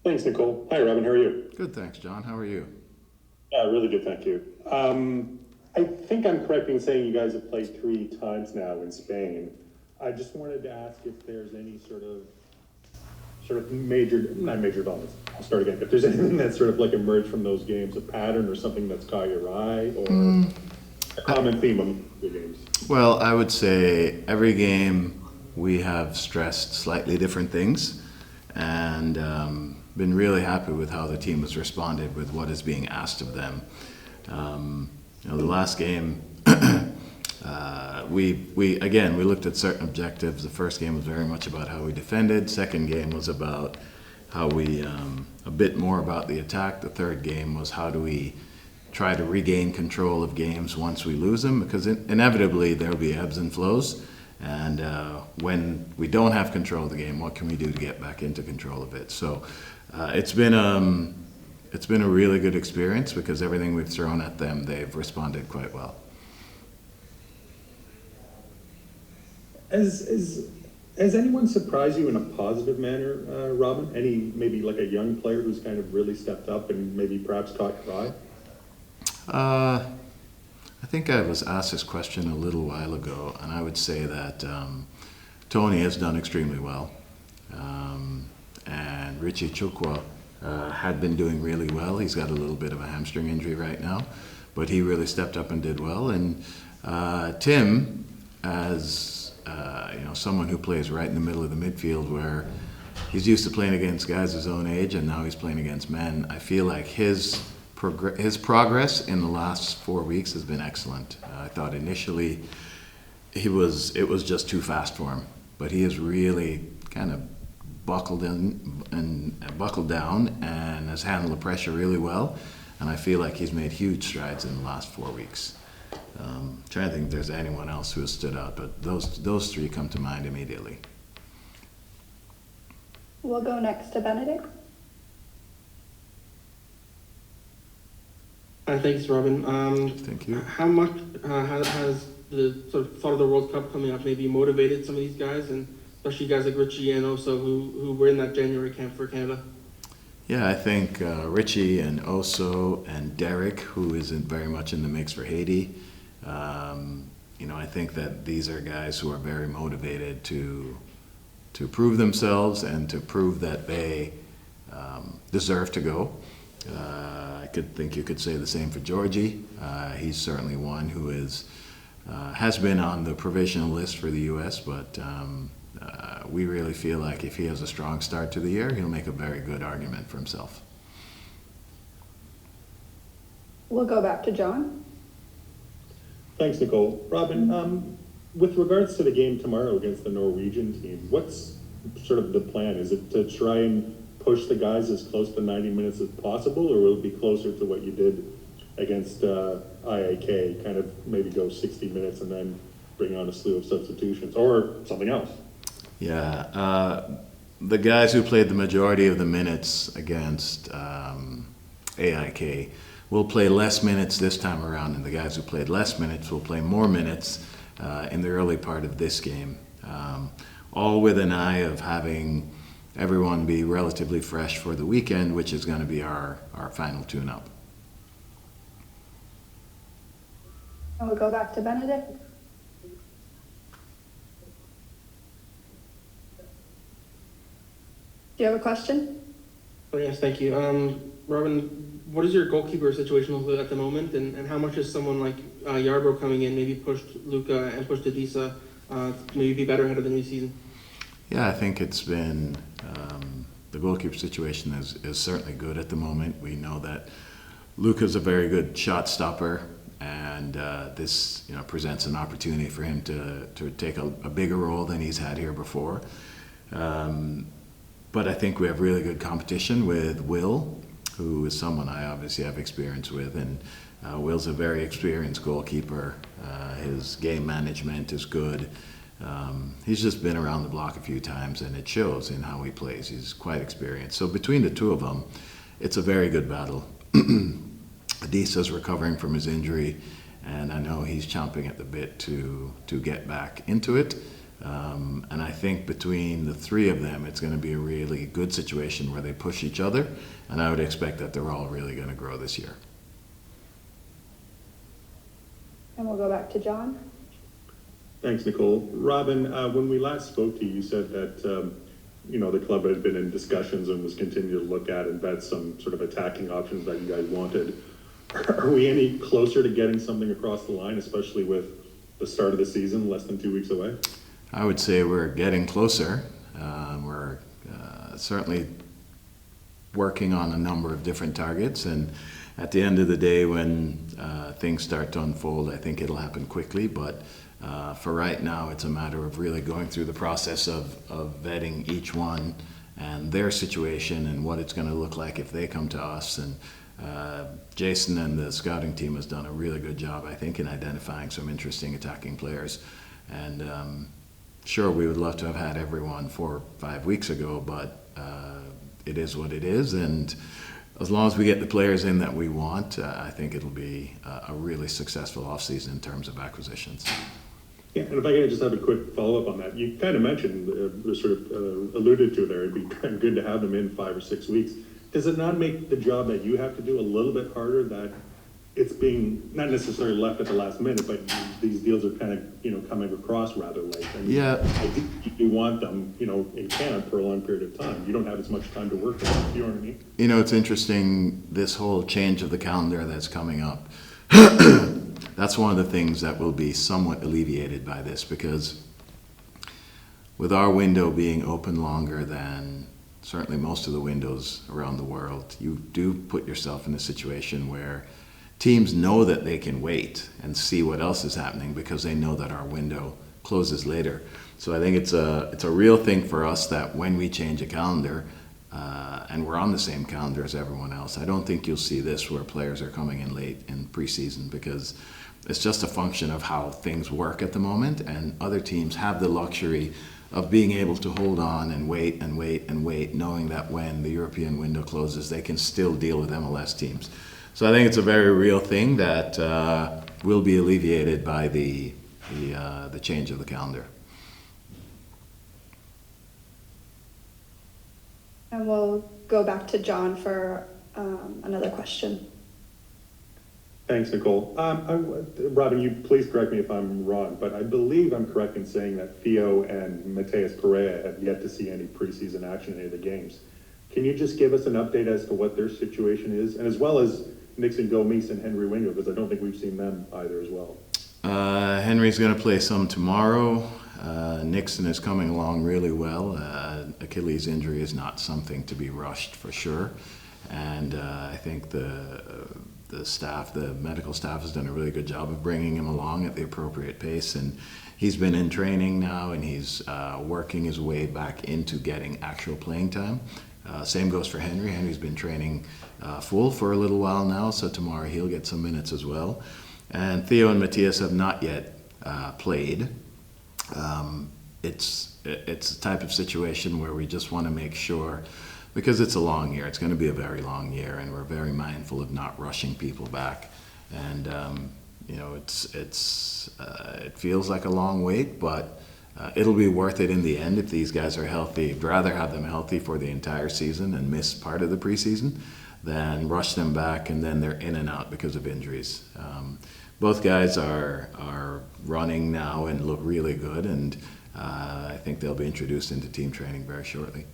Thanks, Nicole. Hi, Robin. How are you? Good, thanks, John. How are you? Yeah, really good, thank you. I think I'm correct in saying you guys have played 3 times now in Spain. I just wanted to ask if there's any sort of major, not major developments. I'll start again. If there's anything that's sort of like emerged from those games, a pattern or something that's caught your eye, or a common theme among the games. Well, I would say every game we have stressed slightly different things and been really happy with how the team has responded with what is being asked of them. The last game, we looked at certain objectives. The first game was very much about how we defended. Second game was about how we a bit more about the attack. The third game was how do we try to regain control of games once we lose them, because inevitably there will be ebbs and flows. And when we don't have control of the game, what can we do to get back into control of it? So it's been a really good experience because everything we've thrown at them, they've responded quite well. Has anyone surprised you in a positive manner, Robin? Any maybe like a young player who's kind of really stepped up and maybe perhaps caught your eye? I think I was asked this question a little while ago, and I would say that Tony has done extremely well, and Richie Chukwa had been doing really well. He's got a little bit of a hamstring injury right now, but he really stepped up and did well. And Tim, as someone who plays right in the middle of the midfield, where he's used to playing against guys his own age, and now he's playing against men. I feel like his progress in the last 4 weeks has been excellent. I thought initially it was just too fast for him, but he has really kind of buckled down and has handled the pressure really well. And I feel like he's made huge strides in the last 4 weeks. Trying to think if there's anyone else who has stood out, but those three come to mind immediately. We'll go next to Benedict. Thanks, Robin. Thank you. How much has the sort of thought of the World Cup coming up maybe motivated some of these guys, and especially guys like Richie and Oso who were in that January camp for Canada? Yeah, I think Richie and Oso and Derek, who isn't very much in the mix for Haiti, I think that these are guys who are very motivated to prove themselves and to prove that they deserve to go. I could think you could say the same for Georgie. He's certainly one who has been on the provisional list for the U.S., but we really feel like if he has a strong start to the year, he'll make a very good argument for himself. We'll go back to John. Thanks, Nicole. Robin, with regards to the game tomorrow against the Norwegian team, what's sort of the plan? Is it to try and push the guys as close to 90 minutes as possible, or will it be closer to what you did against IAK, kind of maybe go 60 minutes and then bring on a slew of substitutions, or something else? Yeah, the guys who played the majority of the minutes against AIK will play less minutes this time around, and the guys who played less minutes will play more minutes in the early part of this game, all with an eye of having everyone be relatively fresh for the weekend, which is going to be our final tune-up. And we'll go back to Benedict. Do you have a question? Oh, yes, thank you. Robin, what is your goalkeeper situation look like at the moment, and how much is someone like Yarbrough coming in maybe pushed Luca and pushed Adisa to maybe be better ahead of the new season? Yeah, I think it's been the goalkeeper situation is certainly good at the moment. We know that Luca's a very good shot stopper, and this presents an opportunity for him to take a bigger role than he's had here before. But I think we have really good competition with Will, who is someone I obviously have experience with, and Will's a very experienced goalkeeper. His game management is good. He's just been around the block a few times, and it shows in how he plays. He's quite experienced. So between the two of them, it's a very good battle. Adisa's recovering from his injury, and I know he's chomping at the bit to get back into it. And I think between the three of them, it's going to be a really good situation where they push each other. And I would expect that they're all really going to grow this year. And we'll go back to John. Thanks, Nicole. Robin, when we last spoke to you, you said that, the club had been in discussions and was continuing to look at and vet some sort of attacking options that you guys wanted. Are we any closer to getting something across the line, especially with the start of the season less than 2 weeks away? I would say we're getting closer. We're certainly working on a number of different targets, and at the end of the day, when things start to unfold, I think it'll happen quickly. But for right now, it's a matter of really going through the process of vetting each one and their situation and what it's going to look like if they come to us. And Jason and the scouting team has done a really good job, I think, in identifying some interesting attacking players. And sure, we would love to have had everyone 4 or 5 weeks ago, but it is what it is. And as long as we get the players in that we want, I think it'll be a really successful offseason in terms of acquisitions. Yeah, and if I could just have a quick follow-up on that. You kind of mentioned, alluded to there, it'd be kind of good to have them in 5 or 6 weeks. Does it not make the job that you have to do a little bit harder, that it's being not necessarily left at the last minute, but these deals are kind of, coming across rather late? I mean, Yeah. I think you want them, in camp for a long period of time. You don't have as much time to work on it, you know what I mean? It's interesting, this whole change of the calendar that's coming up. That's one of the things that will be somewhat alleviated by this, because with our window being open longer than certainly most of the windows around the world, you do put yourself in a situation where teams know that they can wait and see what else is happening because they know that our window closes later. So I think it's a real thing for us that when we change a calendar, and we're on the same calendar as everyone else, I don't think you'll see this where players are coming in late in preseason, because it's just a function of how things work at the moment, and other teams have the luxury of being able to hold on and wait and wait and wait, knowing that when the European window closes, they can still deal with MLS teams. So I think it's a very real thing that will be alleviated by the change of the calendar. And we'll go back to John for another question. Thanks, Nicole. Robin, you please correct me if I'm wrong, but I believe I'm correct in saying that Theo and Mateus Pereira have yet to see any preseason action in any of the games. Can you just give us an update as to what their situation is, and as well as Nixon Gomes and Henry Wingo, because I don't think we've seen them either as well. Henry's going to play some tomorrow. Nixon is coming along really well. Achilles injury is not something to be rushed for sure, and I think the staff, the medical staff, has done a really good job of bringing him along at the appropriate pace, and he's been in training now, and he's working his way back into getting actual playing time. Same goes for Henry. Henry's been training full for a little while now, so tomorrow he'll get some minutes as well. And Theo and Matthias have not yet played. It's a type of situation where we just want to make sure, because it's a long year, it's going to be a very long year, and we're very mindful of not rushing people back. And it feels like a long wait, but it'll be worth it in the end if these guys are healthy. I'd rather have them healthy for the entire season and miss part of the preseason than rush them back and then they're in and out because of injuries. Both guys are running now and look really good, and I think they'll be introduced into team training very shortly.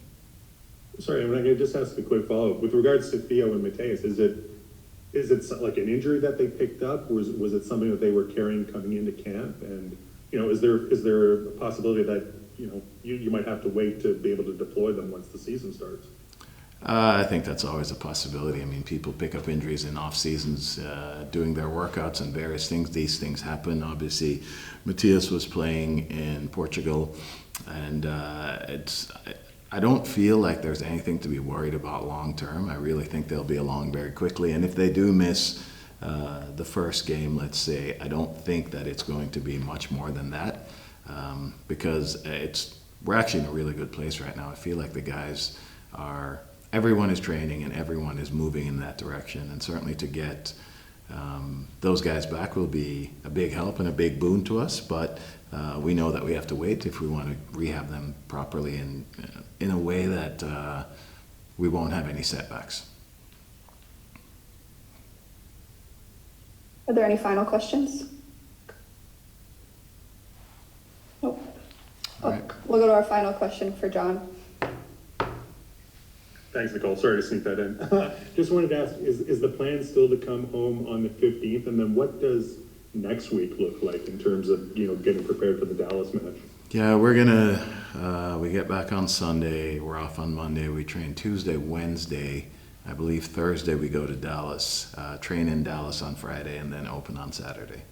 Sorry, I'm going to just ask a quick follow-up. With regards to Theo and Mateus, is it like an injury that they picked up? Was it something that they were carrying coming into camp? And, is there a possibility that, you might have to wait to be able to deploy them once the season starts? I think that's always a possibility. I mean, people pick up injuries in off seasons, doing their workouts and various things. These things happen. Obviously, Matthias was playing in Portugal, and I don't feel like there's anything to be worried about long term. I really think they'll be along very quickly. And if they do miss the first game, let's say, I don't think that it's going to be much more than that, because we're actually in a really good place right now. I feel like the guys everyone is training and everyone is moving in that direction, and certainly to get those guys back will be a big help and a big boon to us, but we know that we have to wait if we want to rehab them properly and in a way that we won't have any setbacks. Are there any final questions? Nope. All right. We'll go to our final question for John. Thanks, Nicole. Sorry to sneak that in. Just wanted to ask, is the plan still to come home on the 15th? And then what does next week look like in terms of, getting prepared for the Dallas match? Yeah, we get back on Sunday, we're off on Monday, we train Tuesday, Wednesday, I believe Thursday we go to Dallas, train in Dallas on Friday, and then open on Saturday.